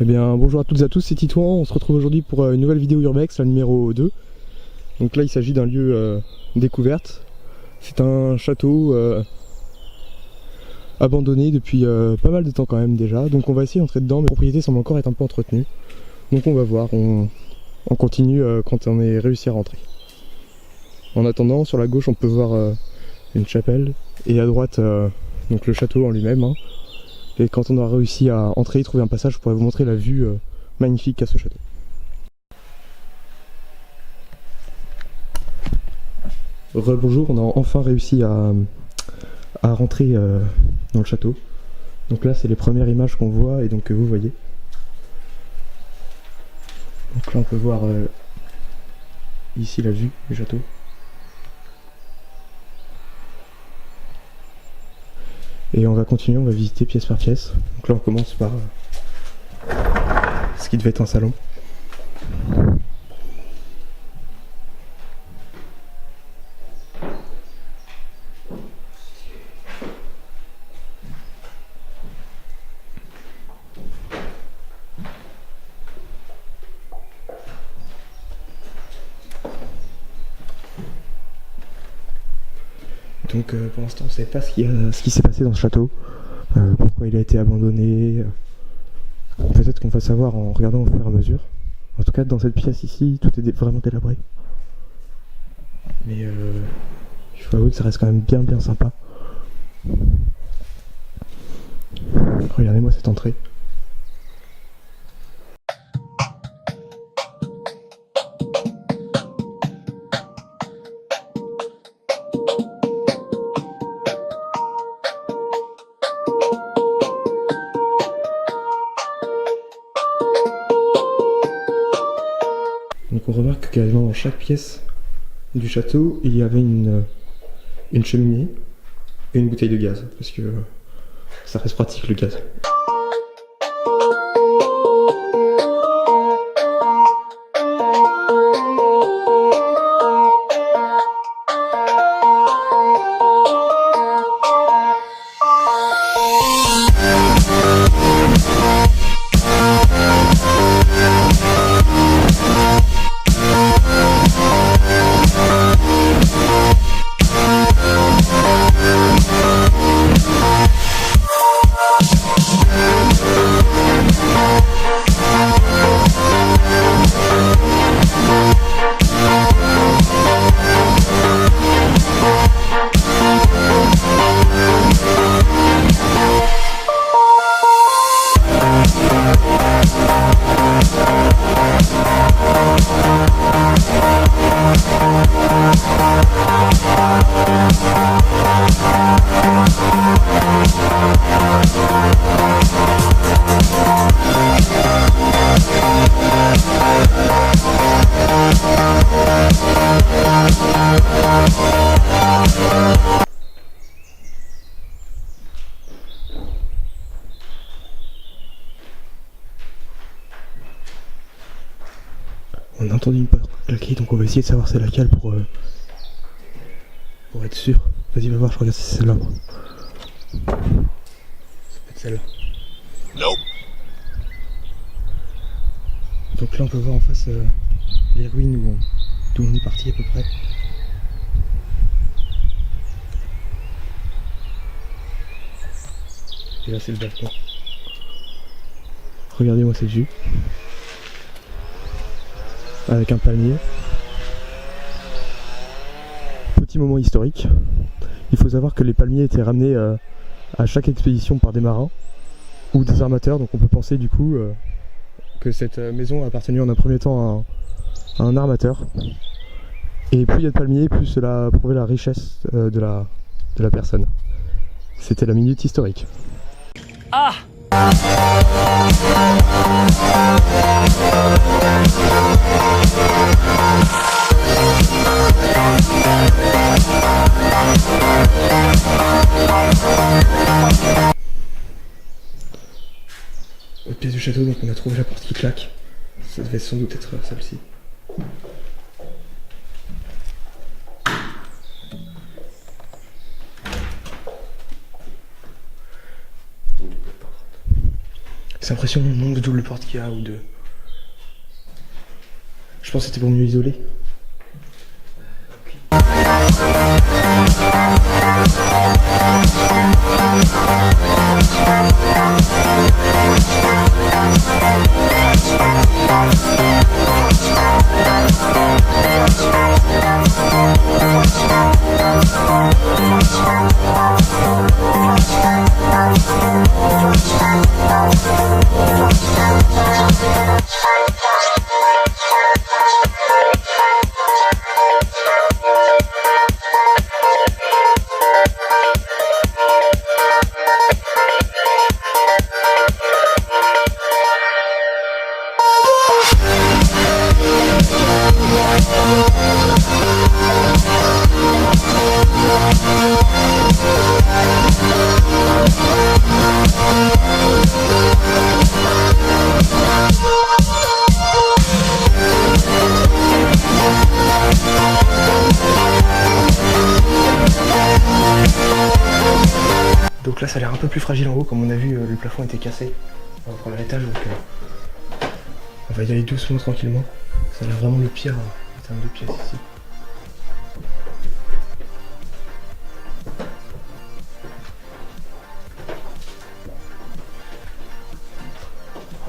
Eh bien bonjour à toutes et à tous, c'est Titouan, on se retrouve aujourd'hui pour une nouvelle vidéo Urbex, la numéro 2. Donc là il s'agit d'un lieu découverte. C'est un château abandonné depuis pas mal de temps quand même déjà. Donc on va essayer d'entrer dedans, mais la propriété semble encore être un peu entretenue. Donc on va voir, on continue quand on est réussi à rentrer. En attendant, sur la gauche on peut voir une chapelle et à droite donc le château en lui-même. Hein. Et quand on aura réussi à entrer et trouver un passage, je pourrais vous montrer la vue magnifique qu'a ce château. Rebonjour, on a enfin réussi à rentrer dans le château. Donc là c'est les premières images qu'on voit et donc que vous voyez. Donc là on peut voir ici la vue du château. Et on va continuer, on va visiter pièce par pièce. Donc là on commence par ce qui devait être un salon. Donc pour l'instant on ne sait pas ce qui s'est passé dans ce château, pourquoi il a été abandonné. Peut-être qu'on va savoir en regardant au fur et à mesure. En tout cas dans cette pièce ici, tout est vraiment délabré. Mais il faut avouer que ça reste quand même bien sympa. Regardez-moi cette entrée. Donc on remarque que quasiment dans chaque pièce du château, il y avait une cheminée et une bouteille de gaz, parce que ça reste pratique le gaz. On a entendu une porte claquer, donc on va essayer de savoir c'est laquelle pour être sûr. Vas-y, va voir, je regarde si c'est celle-là. Ça peut être celle-là. Nope. Donc là on peut voir en face les ruines d'où on est parti à peu près. Et là c'est le balcon. Regardez-moi cette vue. Avec un palmier. Petit moment historique. Il faut savoir que les palmiers étaient ramenés à chaque expédition par des marins ou des armateurs, donc on peut penser du coup que cette maison a appartenu en un premier temps à un armateur. Et plus il y a de palmiers, plus cela prouvait la richesse de la personne. C'était la minute historique. Ah! Autre pièce du château, donc on a trouvé la porte qui claque. Ça devait sans doute être celle-ci. C'est impressionnant le nombre de doubles portes qu'il y a ou de... Je pense que c'était pour mieux isoler. Donc là ça a l'air un peu plus fragile en haut, comme on a vu le plafond était cassé au premier étage, donc on va y aller doucement, tranquillement. Ça a l'air vraiment le pire en termes de pièces ici.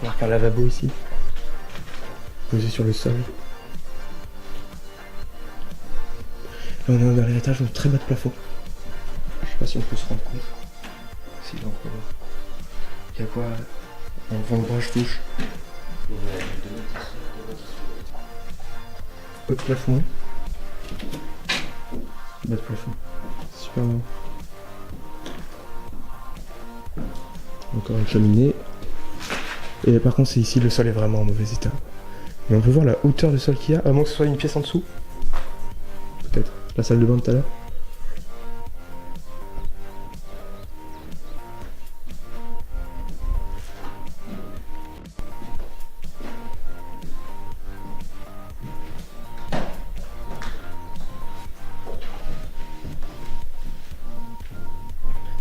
On marque un lavabo ici, posé sur le sol. Là on est au dernier étage, donc très bas de plafond. Je sais pas si on peut se rendre compte. Si, donc il y a quoi en endroit je touche. Haut de plafond. Bas de plafond. Super bon. Encore une cheminée. Et par contre c'est ici, le sol est vraiment en mauvais état. Mais on peut voir la hauteur de sol qu'il y a, à moins que ce soit une pièce en dessous. Peut-être. La salle de bain de tout à l'heure.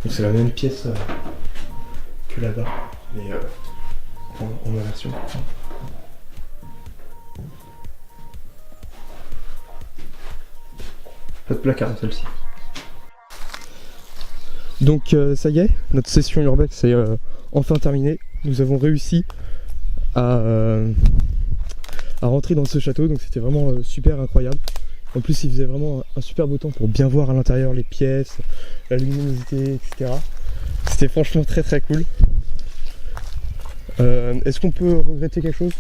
Donc c'est la même pièce que là-bas, mais en inversion. Pas de placard dans celle-ci. Donc ça y est, notre session urbex est enfin terminée. Nous avons réussi à rentrer dans ce château, donc c'était vraiment super incroyable. En plus il faisait vraiment un super beau temps pour bien voir à l'intérieur les pièces, la luminosité, etc. C'était franchement très très cool. Est-ce qu'on peut regretter quelque chose?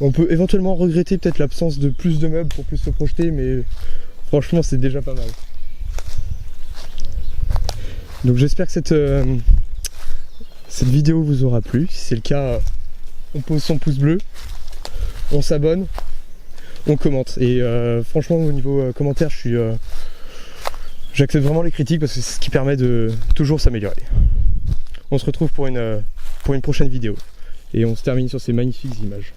On peut éventuellement regretter peut-être l'absence de plus de meubles pour plus se projeter, mais franchement c'est déjà pas mal. Donc j'espère que cette vidéo vous aura plu. Si c'est le cas, on pose son pouce bleu, on s'abonne, on commente. Et franchement au niveau commentaire, j'accepte vraiment les critiques parce que c'est ce qui permet de toujours s'améliorer. On se retrouve pour une prochaine vidéo. Et on se termine sur ces magnifiques images.